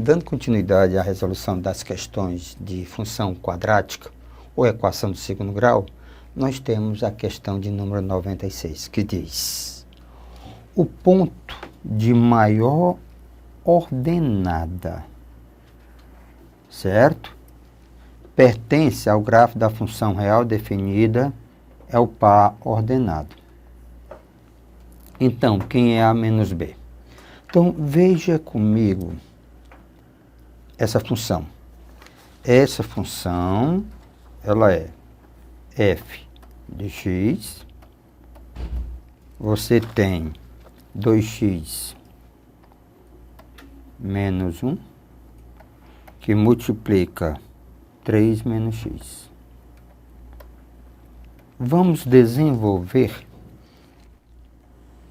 Dando continuidade à resolução das questões de função quadrática ou equação do segundo grau, nós temos a questão de número 96, que diz: o ponto de maior ordenada, certo? Pertence ao grafo da função real definida, é o par ordenado. Então, quem é A menos B? Então, veja comigo essa função. Essa função, ela é f de x. Você tem 2x menos 1, que multiplica 3 menos x. Vamos desenvolver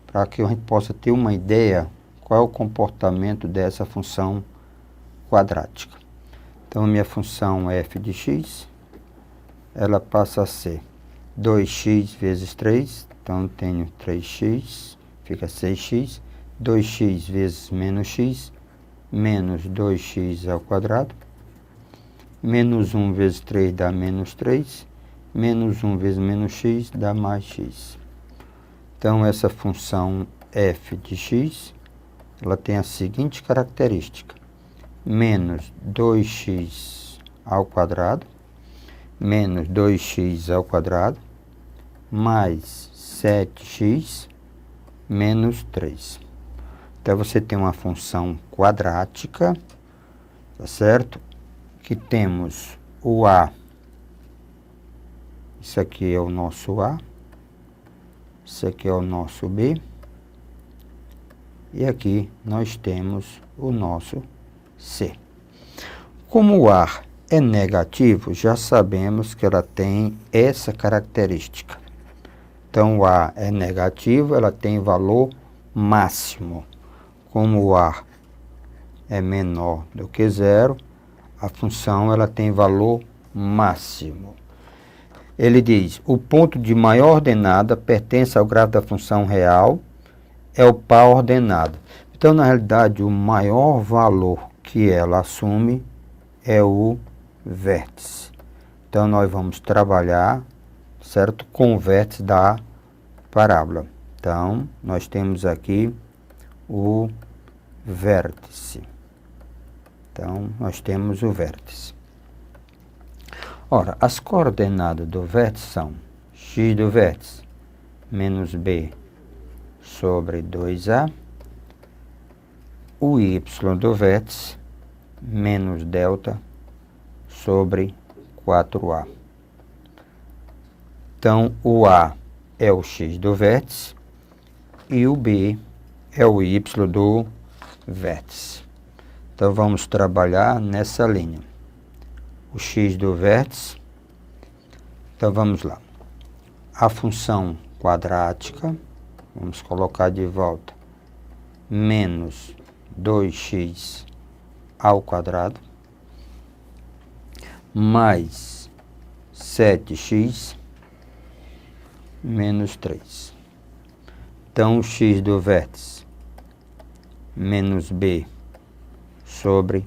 para que a gente possa ter uma ideia qual é o comportamento dessa função quadrática. Então, a minha função f de x, ela passa a ser 2x vezes 3, então eu tenho 3x, fica 6x, 2x vezes menos x, menos 2x ao quadrado, menos 1 vezes 3 dá menos 3, menos 1 vezes menos x dá mais x. Então, essa função f de x, ela tem a seguinte característica: menos 2x ao quadrado, menos 2x ao quadrado, mais 7x menos 3. Então, você tem uma função quadrática, tá certo? Que temos o A, isso aqui é o nosso A, isso aqui é o nosso B, e aqui nós temos o nosso C. Como o A é negativo, já sabemos que ela tem essa característica. Então, o A é negativo, ela tem valor máximo. Como o A é menor do que zero, a função ela tem valor máximo. Ele diz: o ponto de maior ordenada pertence ao grafo da função real, é o par ordenado. Então, na realidade, o maior valor que ela assume é o vértice. Então, nós vamos trabalhar, certo, com o vértice da parábola. Então, nós temos aqui o vértice. Então, nós temos o vértice. Ora, as coordenadas do vértice são x do vértice menos b sobre 2a, o y do vértice menos delta sobre 4a. Então, o a é o x do vértice e o b é o y do vértice. Então, vamos trabalhar nessa linha. O x do vértice, então vamos lá. A função quadrática, vamos colocar de volta, menos 2x ao quadrado, mais 7x menos 3. Então, o x do vértice menos b sobre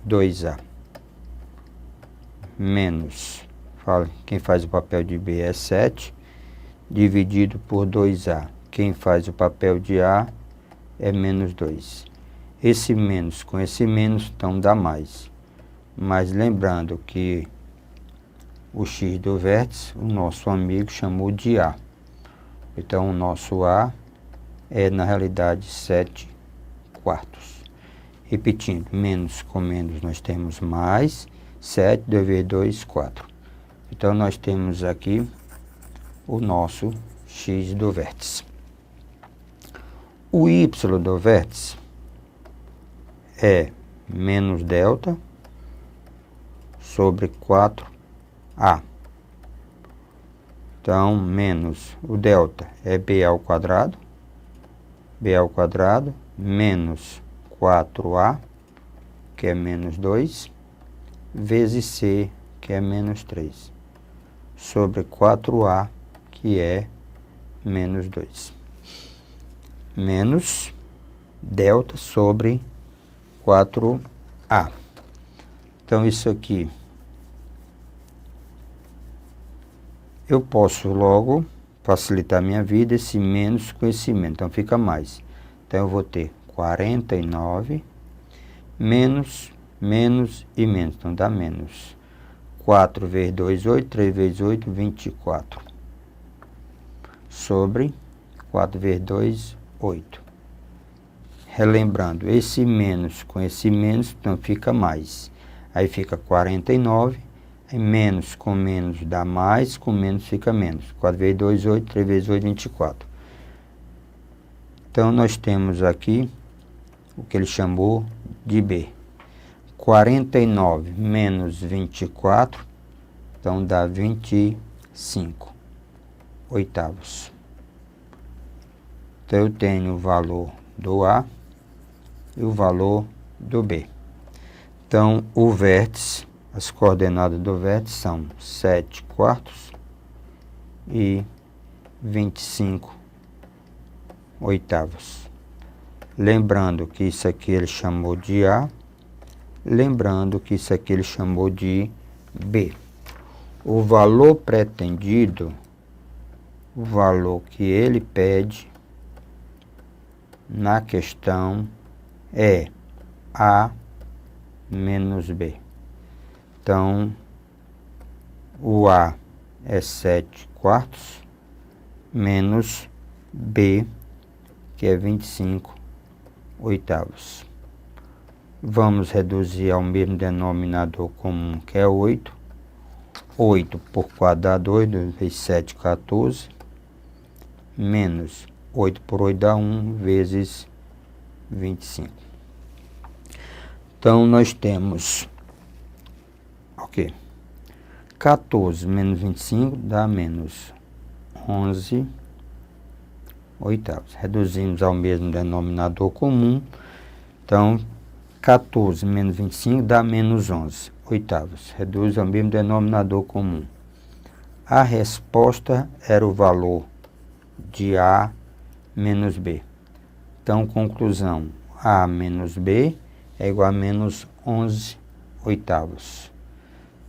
2a. Menos, quem faz o papel de B é 7, dividido por 2A. Quem faz o papel de A é menos 2. Esse menos com esse menos, então dá mais. Mas lembrando que o x do vértice, o nosso amigo chamou de A. Então, o nosso A é, na realidade, 7 quartos. Repetindo, menos com menos nós temos mais. 7 vezes 2, 4. Então, nós temos aqui o nosso x do vértice. O y do vértice é menos delta sobre 4a. Então, menos o delta é b ao quadrado, menos 4a, que é menos 2, vezes c, que é menos 3, sobre 4a, que é menos 2. Menos delta sobre 4a. A. Então, isso aqui eu posso logo facilitar minha vida, esse menos com esse menos. Então, fica mais. Então, eu vou ter 49 menos, menos e menos. Então, dá menos. 4 vezes 2, 8. 3 vezes 8, 24. Sobre 4 vezes 2, 8. Relembrando, esse menos com esse menos, então fica mais. Aí fica 49. Aí menos com menos dá mais, com menos fica menos. 4 vezes 2, 8. 3 vezes 8, 24. Então, nós temos aqui o que ele chamou de B. 49 menos 24, então dá 25 oitavos. Então, eu tenho o valor do A e o valor do B. Então, o vértice, as coordenadas do vértice são 7 quartos e 25 oitavos. Lembrando que isso aqui ele chamou de A, lembrando que isso aqui ele chamou de B. O valor pretendido, o valor que ele pede na questão é A menos B. Então, o A é 7 quartos menos B, que é 25 oitavos. Vamos reduzir ao mesmo denominador comum, que é 8. 8 por 4 dá 2, 2 vezes 7, 14. Menos 8 por 8 dá 1, vezes 25. Então, nós temos, ok, 14 menos 25 dá menos 11 oitavos. Reduzimos ao mesmo denominador comum. Então, 14 menos 25 dá menos 11 oitavos. Reduz ao mesmo denominador comum. A resposta era o valor de A menos B. Então, conclusão, A menos B é igual a menos 11 oitavos.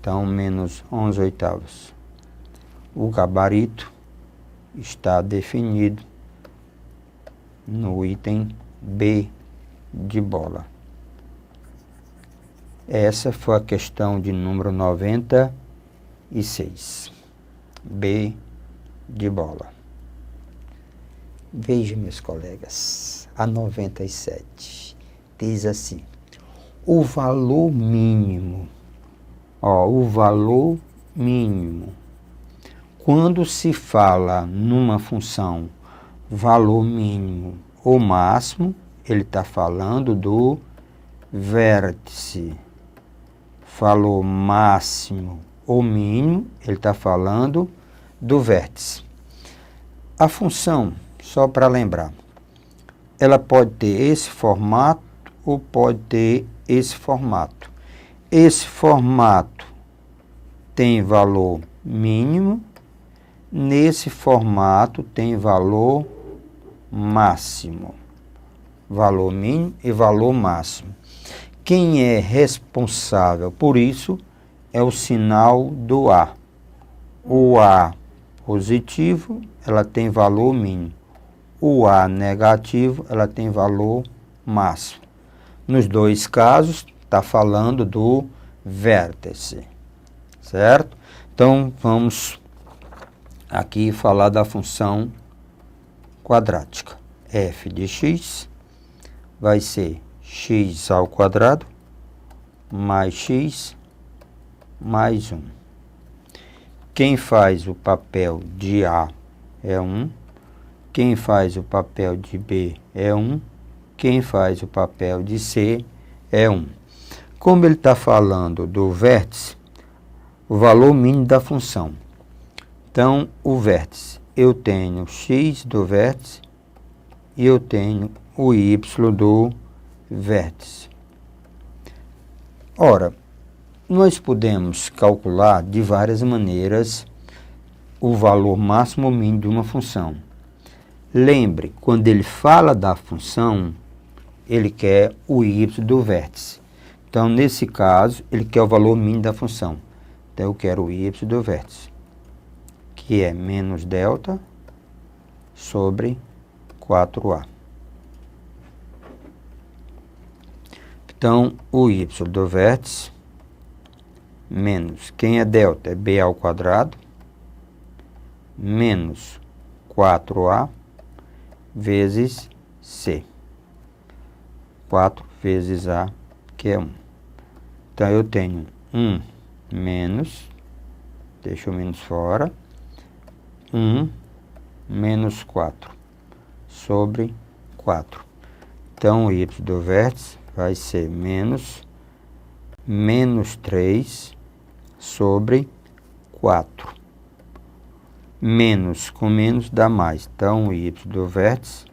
Então, menos 11 oitavos. O gabarito está definido no item B de bola. Essa foi a questão de número 96. B de bola. Veja, meus colegas, a 97 diz assim: o valor mínimo, o valor mínimo. Quando se fala numa função valor mínimo ou máximo, ele está falando do vértice. Falou máximo ou mínimo, ele está falando do vértice. A função, só para lembrar, ela pode ter esse formato ou pode ter esse formato. Esse formato tem valor mínimo, nesse formato tem valor máximo. Valor mínimo e valor máximo. Quem é responsável por isso é o sinal do A. O A positivo, ela tem valor mínimo. O A negativo, ela tem valor máximo. Nos dois casos, está falando do vértice, certo? Então, vamos aqui falar da função quadrática. F de x vai ser x ao quadrado mais x mais 1. Quem faz o papel de A é 1. Quem faz o papel de B é 1. Quem faz o papel de C é 1. Como ele está falando do vértice, o valor mínimo da função. Então, o vértice, eu tenho x do vértice e eu tenho o y do vértice. Ora, nós podemos calcular de várias maneiras o valor máximo ou mínimo de uma função. Lembre, quando ele fala da função, ele quer o y do vértice. Então, nesse caso, ele quer o valor mínimo da função. Então, eu quero o y do vértice, que é menos delta sobre 4a. Então, o y do vértice menos, quem é delta? É b ao quadrado, menos 4a vezes c. 4 vezes a, que é 1. Então, eu tenho 1 menos, deixa o menos fora, 1 menos 4 sobre 4. Então, o y do vértice vai ser menos 3 sobre 4. Menos com menos dá mais. Então, o y do vértice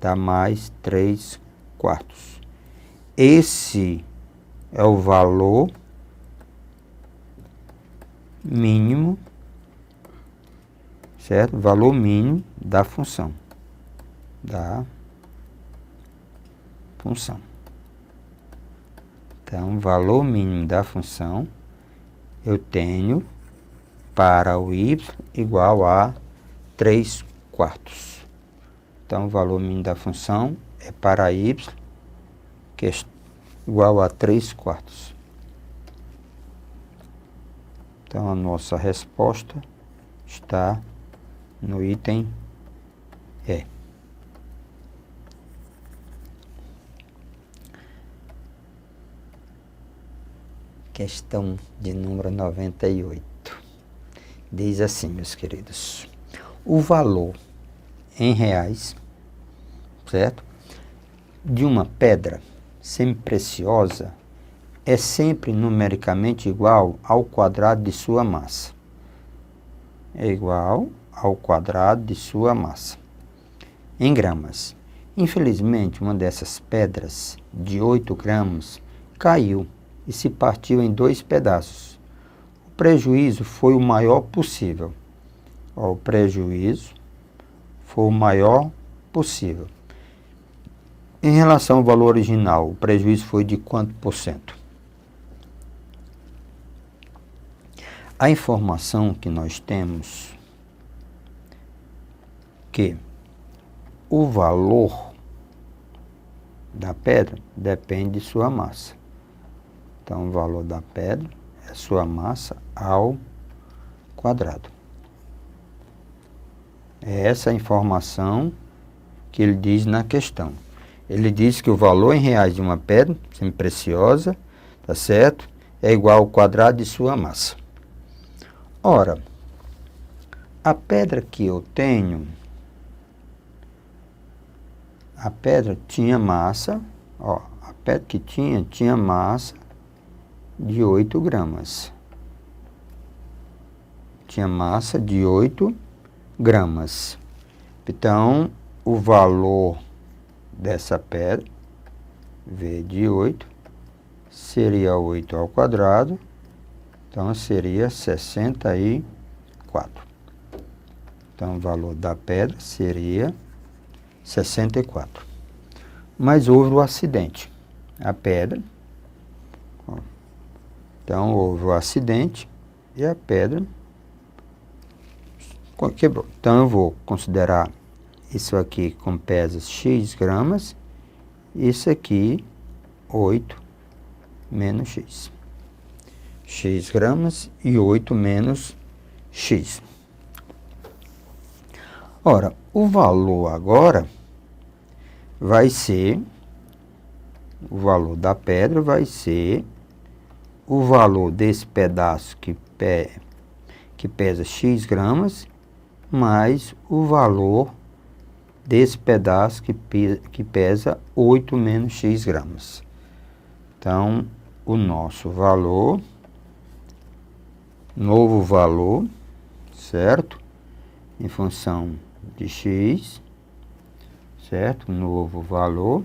dá mais 3 quartos. Esse é o valor mínimo, certo? Valor mínimo da função. Então, valor mínimo da função eu tenho para o y igual a 3 quartos. Então, o valor mínimo da função é para y, que é igual a 3 quartos. Então, a nossa resposta está no item E. Questão de número 98. Diz assim, meus queridos. O valor em reais, certo? De uma pedra semipreciosa é sempre numericamente igual ao quadrado de sua massa. É igual ao quadrado de sua massa. Em gramas. Infelizmente, uma dessas pedras de 8 gramas caiu e se partiu em 2 pedaços. O prejuízo foi o maior possível. O prejuízo foi o maior possível. Em relação ao valor original, o prejuízo foi de quanto por cento? A informação que nós temos que o valor da pedra depende de sua massa. Então, o valor da pedra é sua massa ao quadrado. É essa a informação que ele diz na questão. Ele diz que o valor em reais de uma pedra semipreciosa, tá certo? É igual ao quadrado de sua massa. Ora, a pedra que eu tenho, a pedra tinha massa, a pedra que tinha massa de 8 gramas. Tinha massa de 8 gramas. Então, o valor dessa pedra, V de 8, seria 8 ao quadrado, então seria 64. Então, o valor da pedra seria 64. Mas houve o acidente. A pedra, então houve o acidente e a pedra quebrou. Então, eu vou considerar isso aqui com pesa x gramas, isso aqui 8 menos x. X gramas e 8 menos x. Ora, o valor agora vai ser, o valor da pedra vai ser o valor desse pedaço que pesa x gramas, mais o valor desse pedaço que pesa 8 menos x gramas. Então, o nosso valor, novo valor, certo? Em função de x, certo? Novo valor.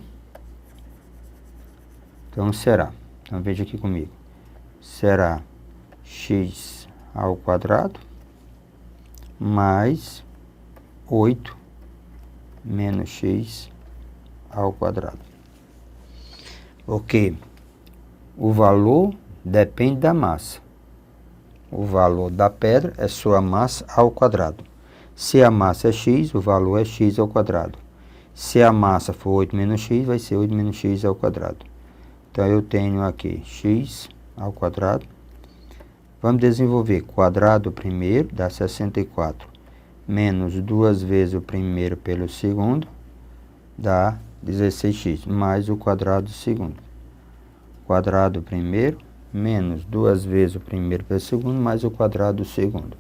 Então, será, então veja aqui comigo, será x ao quadrado mais 8 menos x ao quadrado. Ok. O valor depende da massa. O valor da pedra é sua massa ao quadrado. Se a massa é x, o valor é x ao quadrado. Se a massa for 8 menos x, vai ser 8 menos x ao quadrado. Então, eu tenho aqui x ao quadrado. Vamos desenvolver quadrado primeiro, dá 64. Menos 2 vezes o primeiro pelo segundo, dá 16x, mais o quadrado do segundo. Quadrado primeiro, menos 2 vezes o primeiro pelo segundo, mais o quadrado do segundo.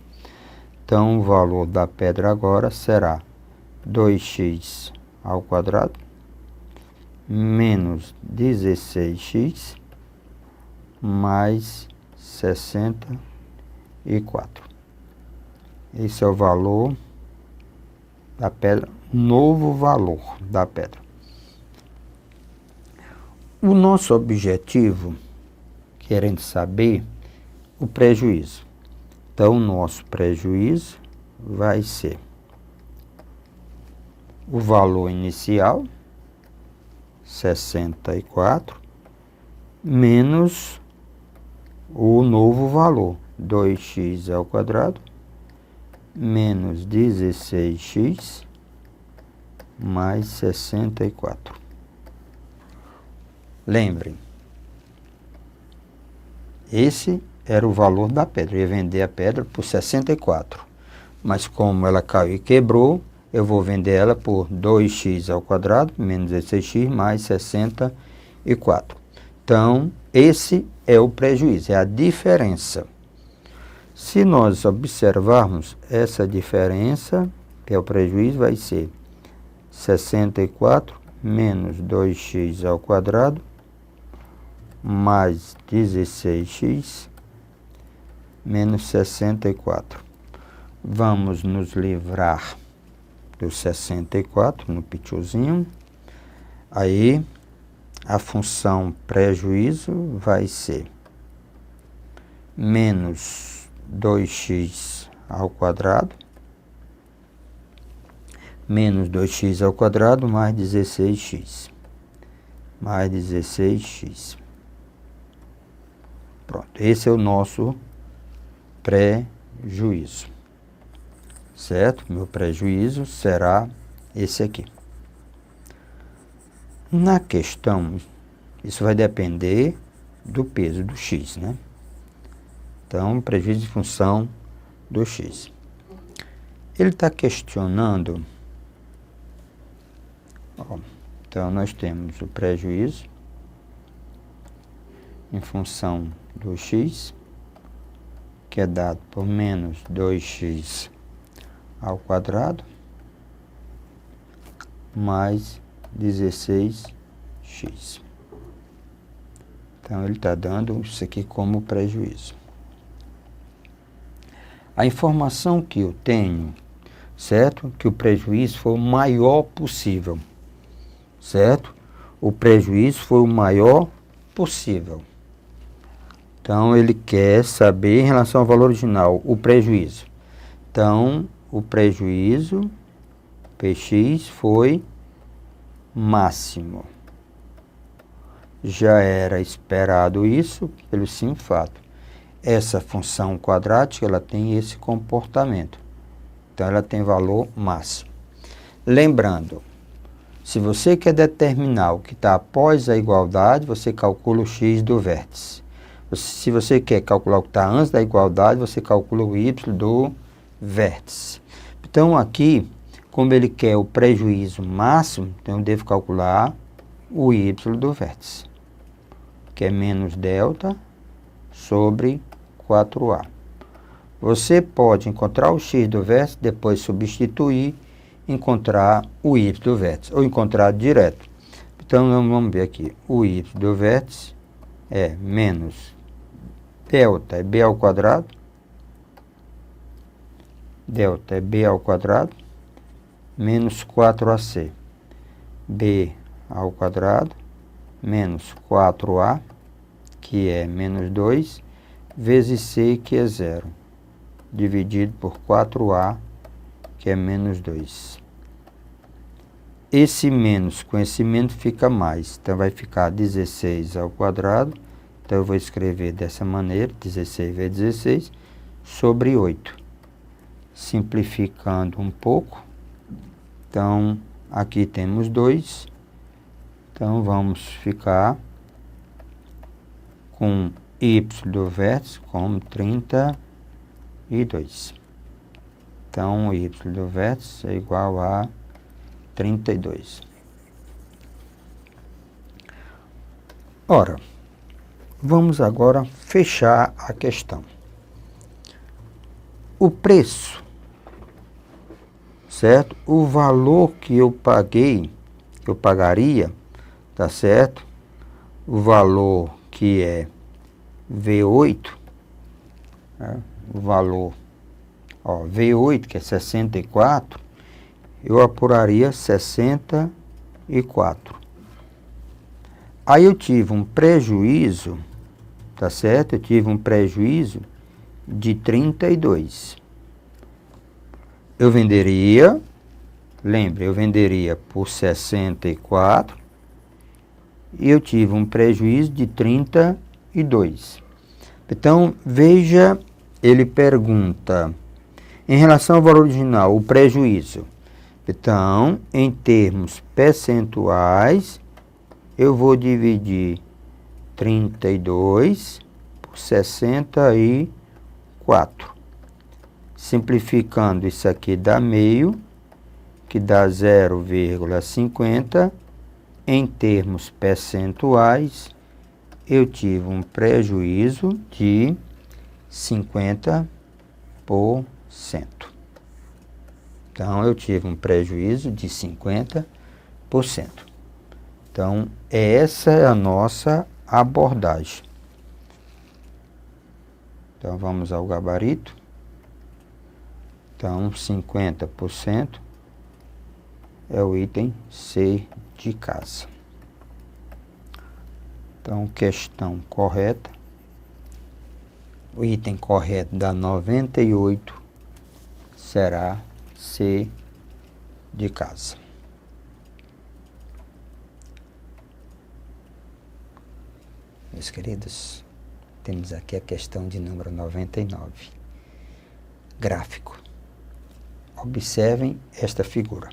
Então, o valor da pedra agora será 2x ao quadrado, menos 16x, mais 64. Esse é o valor da pedra, novo valor da pedra. O nosso objetivo, querendo saber o prejuízo. Então, o nosso prejuízo vai ser o valor inicial, 64, menos o novo valor, 2x ao quadrado, menos 16x, mais 64. Lembrem, esse era o valor da pedra. Eu ia vender a pedra por 64. Mas como ela caiu e quebrou, eu vou vender ela por 2x ao quadrado, menos 16x, mais 64. Então, esse é o prejuízo, é a diferença. Se nós observarmos essa diferença, que é o prejuízo, vai ser 64 menos 2x ao quadrado, mais 16x, menos 64. Vamos nos livrar do 64 no pituzinho. Aí, a função prejuízo vai ser menos 2x ao quadrado, menos 2x ao quadrado, mais 16x. Mais 16x. Pronto, esse é o nosso prejuízo. Certo? Meu prejuízo será esse aqui. Na questão, isso vai depender do peso do x, né? Então, prejuízo em função do x. Ele está questionando. Então, nós temos o prejuízo em função do x, que é dado por menos 2x ao quadrado, mais 16x. Então, ele está dando isso aqui como prejuízo. A informação que eu tenho, certo? Que o prejuízo foi o maior possível, certo? O prejuízo foi o maior possível. Então, ele quer saber em relação ao valor original, o prejuízo. Então, o prejuízo, Px, foi máximo. Já era esperado isso pelo simples fato. Essa função quadrática, ela tem esse comportamento. Então, ela tem valor máximo. Lembrando, se você quer determinar o que está após a igualdade, você calcula o x do vértice. Se você quer calcular o que está antes da igualdade, você calcula o y do vértice. Então, aqui, como ele quer o prejuízo máximo, então eu devo calcular o y do vértice, que é menos delta sobre 4a. Você pode encontrar o x do vértice, depois substituir, encontrar o y do vértice, ou encontrar direto. Então, vamos ver aqui. O y do vértice é menos delta é b ao quadrado. Delta é b ao quadrado, menos 4ac. b ao quadrado, menos 4a, que é menos 2, vezes c, que é 0, dividido por 4a, que é menos 2. Esse menos com esse menos fica mais. Então, vai ficar 16 ao quadrado, Então, eu vou escrever dessa maneira, 16 vezes 16, sobre 8. Simplificando um pouco. Então, aqui temos 2. Então, vamos ficar com y do vértice como 32. Então, y do vértice é igual a 32. Ora, vamos agora fechar a questão. O preço, certo? O valor que eu paguei, que eu pagaria, tá certo? O valor que é V8, né? O valor, ó, V8, que é 64, eu apuraria 64. Aí eu tive um prejuízo, tá certo? Eu tive um prejuízo de 32. Eu venderia, lembre, eu venderia por 64 e eu tive um prejuízo de 32. Então, veja, ele pergunta, em relação ao valor original, o prejuízo. Então, em termos percentuais, eu vou dividir 32 por 64. Simplificando, isso aqui dá meio, que dá 0,50. Em termos percentuais, eu tive um prejuízo de 50%. Então, eu tive um prejuízo de 50%. Então, essa é a nossa abordagem. Então, vamos ao gabarito. Então, 50% é o item C de casa. Então, questão correta. O item correto da 98 será C de casa. Meus queridos, temos aqui a questão de número 99. Gráfico. Observem esta figura.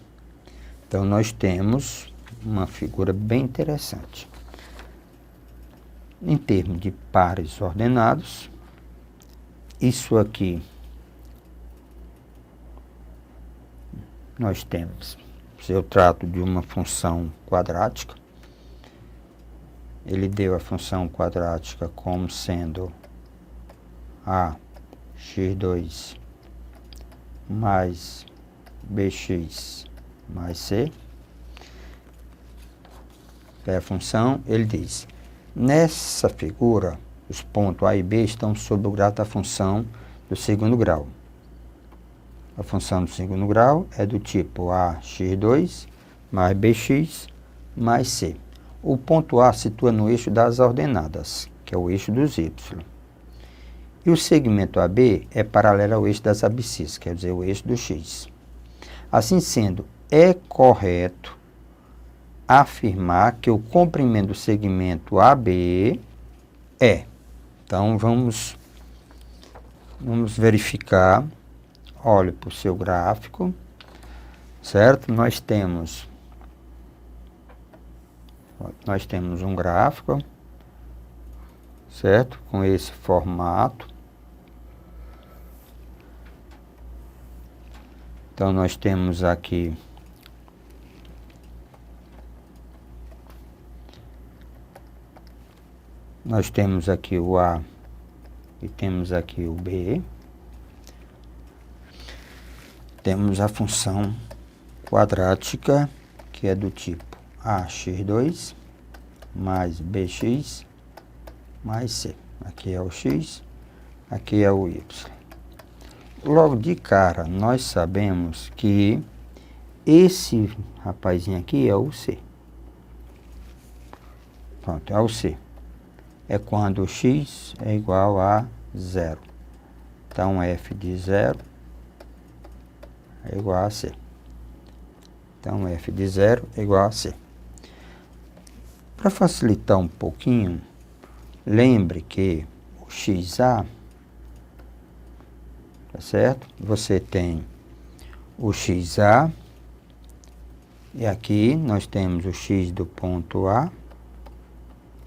Então, nós temos uma figura bem interessante. Em termos de pares ordenados, isso aqui nós temos, se eu trato de uma função quadrática, ele deu a função quadrática como sendo a x2 mais bx mais c. É a função, ele diz, nessa figura, os pontos A e B estão sob o grafo da função do segundo grau. A função do segundo grau é do tipo ax2 mais bx mais c. O ponto A situa no eixo das ordenadas, que é o eixo dos y. E o segmento AB é paralelo ao eixo das abscissas, quer dizer, o eixo do x. Assim sendo, é correto afirmar que o comprimento do segmento AB é. Então, vamos verificar. Olhe para o seu gráfico, certo? Nós temos um gráfico, certo? Com esse formato. Então, nós temos aqui o A e temos aqui o B. Temos a função quadrática, que é do tipo ax2 mais bx mais c. Aqui é o x, aqui é o y. Logo de cara, nós sabemos que esse rapazinho aqui é o c. Pronto, é o c. É quando o x é igual a 0. Então, f de 0 é igual a c. Então, f de 0 é igual a c. Para facilitar um pouquinho, lembre que o XA, tá certo? Você tem o XA, e aqui nós temos o X do ponto A,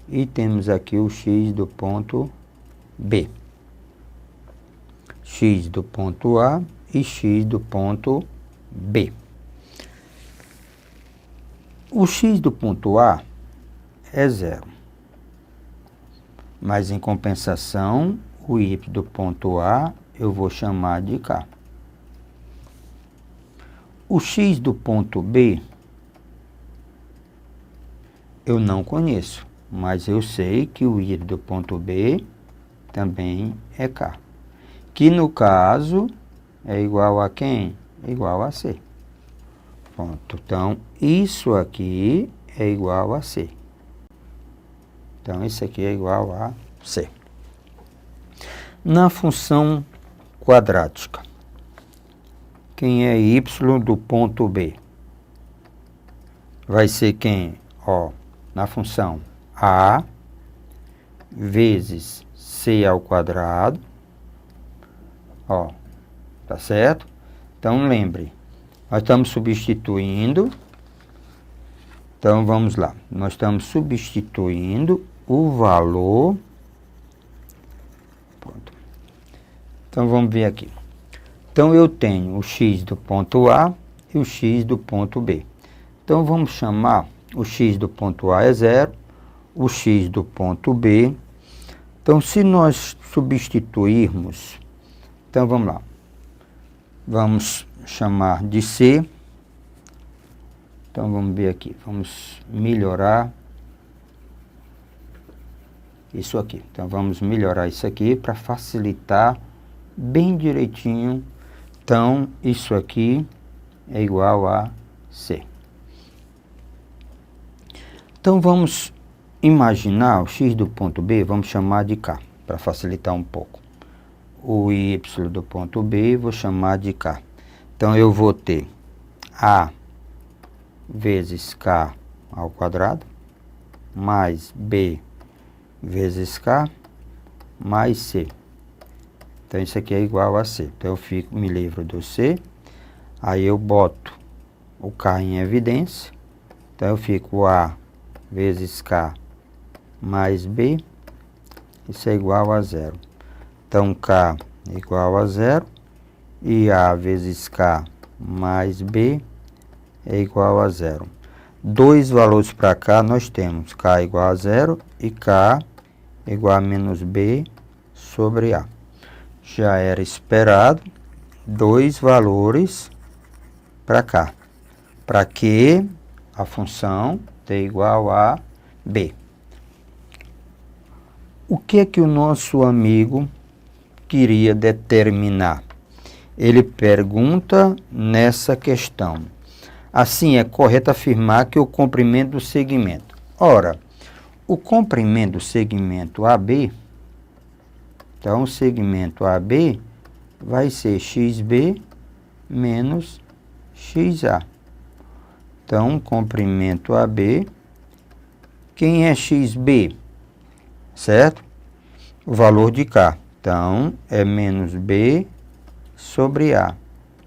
e temos aqui o X do ponto B. X do ponto A e X do ponto B. O X do ponto A é 0. Mas, em compensação, o Y do ponto A eu vou chamar de K. O X do ponto B eu não conheço, mas eu sei que o Y do ponto B também é K. Que, no caso, é igual a quem? Igual a C. Pronto. Então, isso aqui é igual a C. Então, isso aqui é igual a C. Na função quadrática, quem é y do ponto B? Vai ser quem? Ó, na função A vezes C ao quadrado. Ó, tá certo? Então, lembre, nós estamos substituindo. Então, vamos lá. Nós estamos substituindo o valor. Pronto. Então, vamos ver aqui. Então, eu tenho o x do ponto A e o x do ponto B. Então, vamos chamar o x do ponto A é 0, o x do ponto B. Então, se nós substituirmos, então, vamos lá. Vamos chamar de C. Então, vamos ver aqui. Vamos melhorar isso aqui. Então, vamos melhorar isso aqui para facilitar bem direitinho. Então, isso aqui é igual a C. Então, vamos imaginar o x do ponto B, vamos chamar de K, para facilitar um pouco. O y do ponto B, vou chamar de K. Então, eu vou ter A vezes K ao quadrado, mais B vezes K, mais C. Então, isso aqui é igual a C. Então, eu me livro do C, aí eu boto o K em evidência. Então, eu fico A vezes K mais B, isso é igual a 0. Então, K é igual a 0, e A vezes K mais B é igual a 0. Dois valores para cá nós temos K igual a 0 e K igual a menos B sobre A. Já era esperado dois valores para cá, para que a função t igual a B. O que é que o nosso amigo queria determinar? Ele pergunta nessa questão: assim, é correto afirmar que o comprimento do segmento. Ora, o comprimento do segmento AB, então o segmento AB vai ser XB menos XA. Então, comprimento AB, quem é XB? Certo? O valor de K. Então, é menos B sobre A.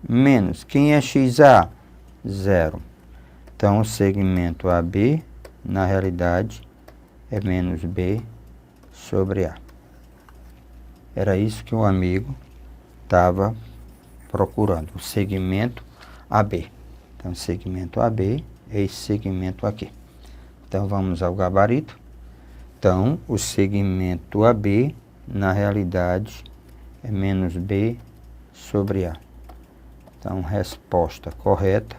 Menos, quem é XA? 0. Então, o segmento AB, na realidade, é menos B sobre A. Era isso que o amigo estava procurando, o segmento AB. Então, o segmento AB é esse segmento aqui. Então, vamos ao gabarito. Então, o segmento AB, na realidade, é menos B sobre A. Então, resposta correta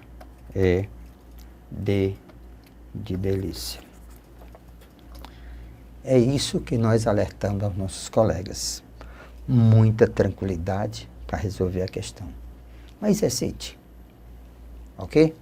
é D de delícia. É isso que nós alertamos aos nossos colegas. Muita tranquilidade para resolver a questão. Mas exercite. Ok?